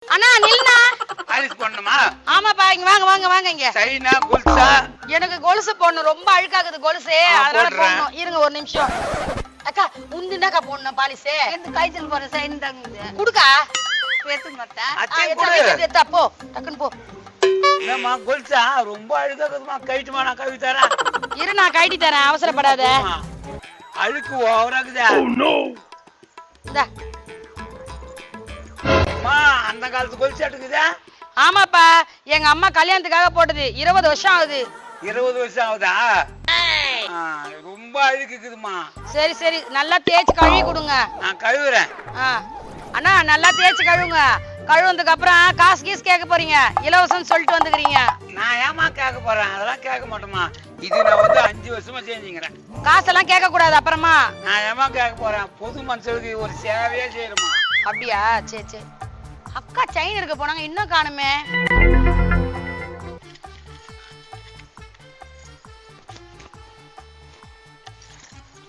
அண்ணா நில்லுண்ணா. Polish பண்ணணுமா? ஆமாப்பா, இங்க வாங்க வாங்க வாங்க. இங்க சைனா கொலுசா? எனக்கு கொலுசு போடணும், ரொம்ப அழுக்காகுது கொலுசு, அதனால போடணும். இருங்க ஒரு நிமிஷம். அக்கா உந்துனாக்கா போடணும் பாலிஷ். இந்த கைத்தல் போற சைன் தாங்க குடுக்கா. பேத்து மாட்டா எத்தா போ, டக்குன்னு போ. என்னம்மா கொலுசா? ரொம்ப அழுக்காகுதுமா, கைட்டுமா, நான் கழுவி தரேன். இரு நான் கைட்டி தரேன், அவசரப்படாத. அழுக்கு ஓவராகுதா? இந்தா. அம்மா அந்த காலத்து கொலுசு எடுக்குதா? ஆமாப்பா, எங்க அம்மா கல்யாணத்துக்காக போட்டது, 20 வருஷம் ஆகுது. 20 வருஷம் ஆகுதா? ரொம்ப அழுக்குதுமா. சரி சரி, நல்லா தேய்ச்சி கழுவி கொடுங்க. நான் கழுவுறேன். அண்ணா நல்லா தேய்ச்சி கழுவுங்க. கழுவுனதுக்கு அப்புறம் காசு கீஸ் கேட்க போறீங்க, இலவசம் சொல்லிட்டு வந்துக்கிறீங்க. நான் ஏமா கேட்க போறேன்? அதெல்லாம் கேட்க மாட்டோமா. இது நான் வந்து 5 வருஷமா செஞ்சுக்கிறேன். காசெல்லாம் கேட்க கூடாது அப்புறமா. நான் ஏமா கேட்க போறேன்? பொது மனுஷனுக்கு ஒரு சேவையே செய்யணுமா. அப்படியா? சரி சரி. அக்கா செயின் எடுக்க போனாங்க, இன்னும் காணுமே.